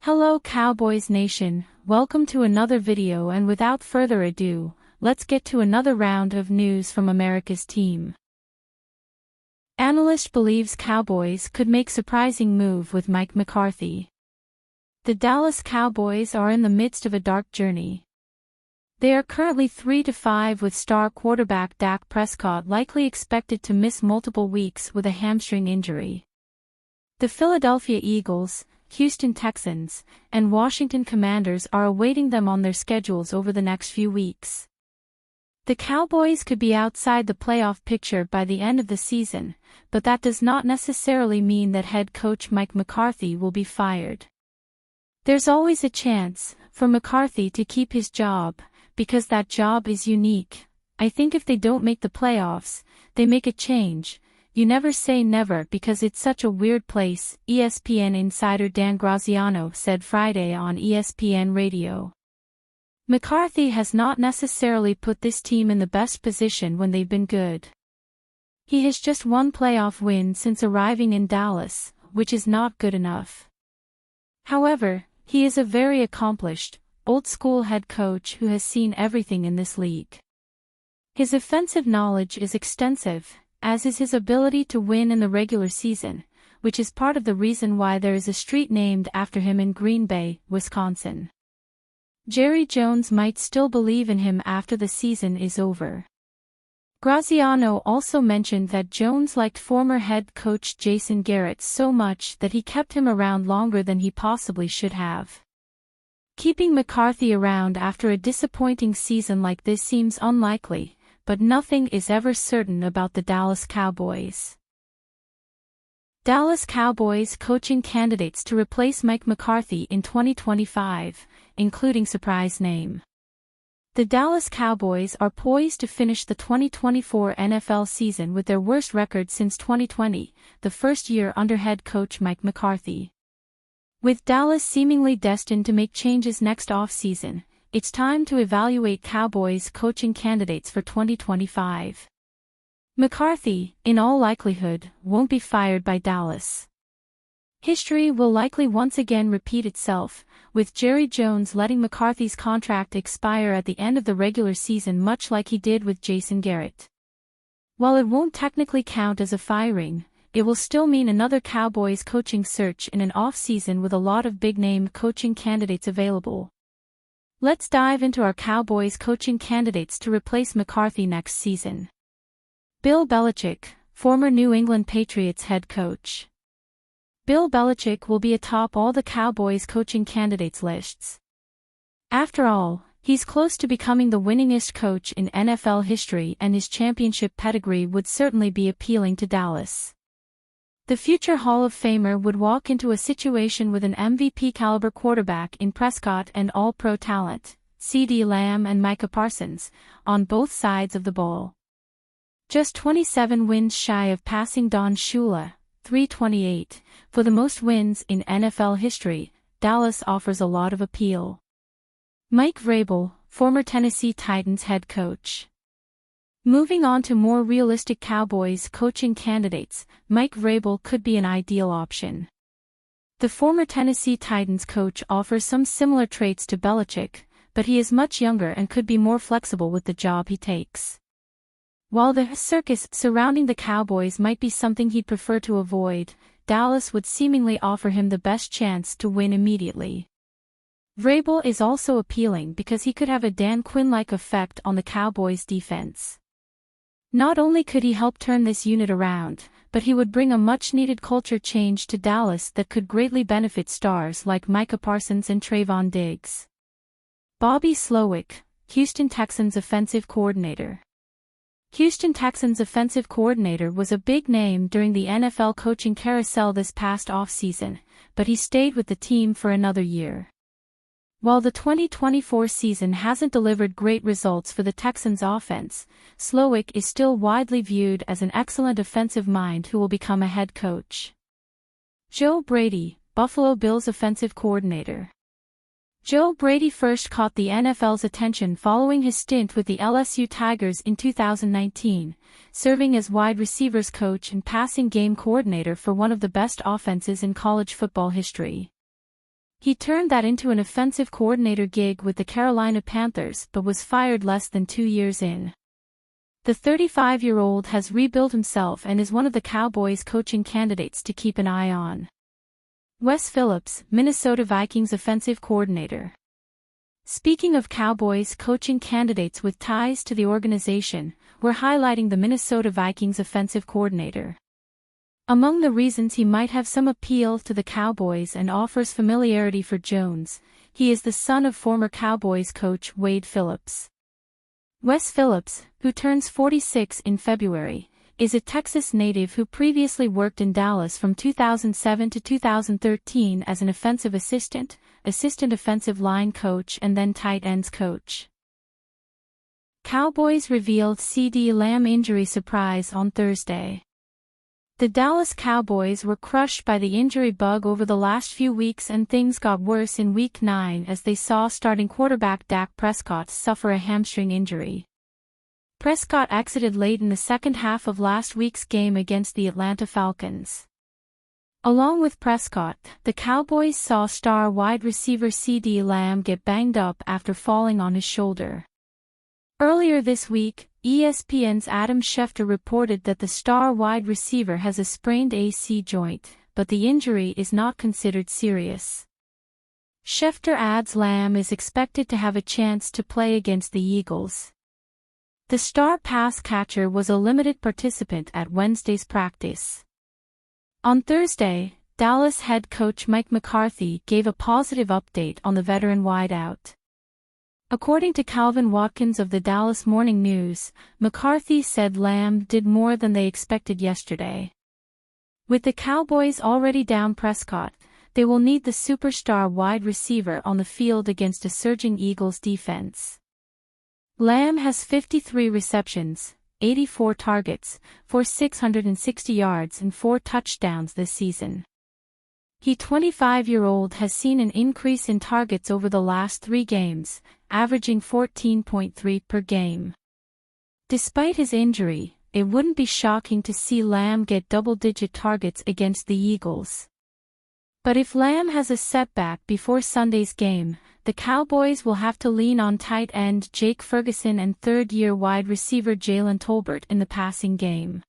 Hello Cowboys Nation, welcome to another video, and without further ado, let's get to another round of news from America's team. Analyst believes Cowboys could make surprising move with Mike McCarthy. The Dallas Cowboys are in the midst of a dark journey. They are currently 3-5 with star quarterback Dak Prescott likely expected to miss multiple weeks with a hamstring injury. The Philadelphia Eagles, Houston Texans, and Washington Commanders are awaiting them on their schedules over the next few weeks. The Cowboys could be outside the playoff picture by the end of the season, but that does not necessarily mean that head coach Mike McCarthy will be fired. There's always a chance for McCarthy to keep his job, because that job is unique. I think if they don't make the playoffs, they make a change. You never say never because it's such a weird place, ESPN insider Dan Graziano said Friday on ESPN Radio. McCarthy has not necessarily put this team in the best position when they've been good. He has just one playoff win since arriving in Dallas, which is not good enough. However, he is a very accomplished, old-school head coach who has seen everything in this league. His offensive knowledge is extensive, as is his ability to win in the regular season, which is part of the reason why there is a street named after him in Green Bay, Wisconsin. Jerry Jones might still believe in him after the season is over. Graziano also mentioned that Jones liked former head coach Jason Garrett so much that he kept him around longer than he possibly should have. Keeping McCarthy around after a disappointing season like this seems unlikely, but nothing is ever certain about the Dallas Cowboys. Dallas Cowboys coaching candidates to replace Mike McCarthy in 2025, including surprise name. The Dallas Cowboys are poised to finish the 2024 NFL season with their worst record since 2020, the first year under head coach Mike McCarthy. With Dallas seemingly destined to make changes next offseason, it's time to evaluate Cowboys coaching candidates for 2025. McCarthy, in all likelihood, won't be fired by Dallas. History will likely once again repeat itself, with Jerry Jones letting McCarthy's contract expire at the end of the regular season much like he did with Jason Garrett. While it won't technically count as a firing, it will still mean another Cowboys coaching search in an off-season with a lot of big-name coaching candidates available. Let's dive into our Cowboys coaching candidates to replace McCarthy next season. Bill Belichick, former New England Patriots head coach. Bill Belichick will be atop all the Cowboys coaching candidates lists. After all, he's close to becoming the winningest coach in NFL history, and his championship pedigree would certainly be appealing to Dallas. The future Hall of Famer would walk into a situation with an MVP-caliber quarterback in Prescott and All-Pro talent, CeeDee Lamb and Micah Parsons, on both sides of the ball. Just 27 wins shy of passing Don Shula, 328, for the most wins in NFL history, Dallas offers a lot of appeal. Mike Vrabel, former Tennessee Titans head coach. Moving on to more realistic Cowboys coaching candidates, Mike Vrabel could be an ideal option. The former Tennessee Titans coach offers some similar traits to Belichick, but he is much younger and could be more flexible with the job he takes. While the circus surrounding the Cowboys might be something he'd prefer to avoid, Dallas would seemingly offer him the best chance to win immediately. Vrabel is also appealing because he could have a Dan Quinn-like effect on the Cowboys' defense. Not only could he help turn this unit around, but he would bring a much-needed culture change to Dallas that could greatly benefit stars like Micah Parsons and Trayvon Diggs. Bobby Slowick, Houston Texans offensive coordinator. Houston Texans offensive coordinator was a big name during the NFL coaching carousel this past offseason, but he stayed with the team for another year. While the 2024 season hasn't delivered great results for the Texans offense, Slowick is still widely viewed as an excellent offensive mind who will become a head coach. Joe Brady, Buffalo Bills offensive coordinator. Joe Brady first caught the NFL's attention following his stint with the LSU Tigers in 2019, serving as wide receivers coach and passing game coordinator for one of the best offenses in college football history. He turned that into an offensive coordinator gig with the Carolina Panthers but was fired less than 2 years in. The 35-year-old has rebuilt himself and is one of the Cowboys coaching candidates to keep an eye on. Wes Phillips, Minnesota Vikings offensive coordinator. Speaking of Cowboys coaching candidates with ties to the organization, we're highlighting the Minnesota Vikings offensive coordinator. Among the reasons he might have some appeal to the Cowboys and offers familiarity for Jones, he is the son of former Cowboys coach Wade Phillips. Wes Phillips, who turns 46 in February, is a Texas native who previously worked in Dallas from 2007 to 2013 as an offensive assistant, assistant offensive line coach and then tight ends coach. Cowboys revealed CeeDee Lamb injury surprise on Thursday. The Dallas Cowboys were crushed by the injury bug over the last few weeks and things got worse in Week 9 as they saw starting quarterback Dak Prescott suffer a hamstring injury. Prescott exited late in the second half of last week's game against the Atlanta Falcons. Along with Prescott, the Cowboys saw star wide receiver CeeDee Lamb get banged up after falling on his shoulder. Earlier this week, ESPN's Adam Schefter reported that the star wide receiver has a sprained AC joint, but the injury is not considered serious. Schefter adds Lamb is expected to have a chance to play against the Eagles. The star pass catcher was a limited participant at Wednesday's practice. On Thursday, Dallas head coach Mike McCarthy gave a positive update on the veteran wideout. According to Calvin Watkins of the Dallas Morning News, McCarthy said Lamb did more than they expected yesterday. With the Cowboys already down Prescott, they will need the superstar wide receiver on the field against a surging Eagles defense. Lamb has 53 receptions, 84 targets, for 660 yards and 4 touchdowns this season. The 25-year-old has seen an increase in targets over the last 3 games, averaging 14.3 per game. Despite his injury, it wouldn't be shocking to see Lamb get double-digit targets against the Eagles. But if Lamb has a setback before Sunday's game, the Cowboys will have to lean on tight end Jake Ferguson and third-year wide receiver Jalen Tolbert in the passing game.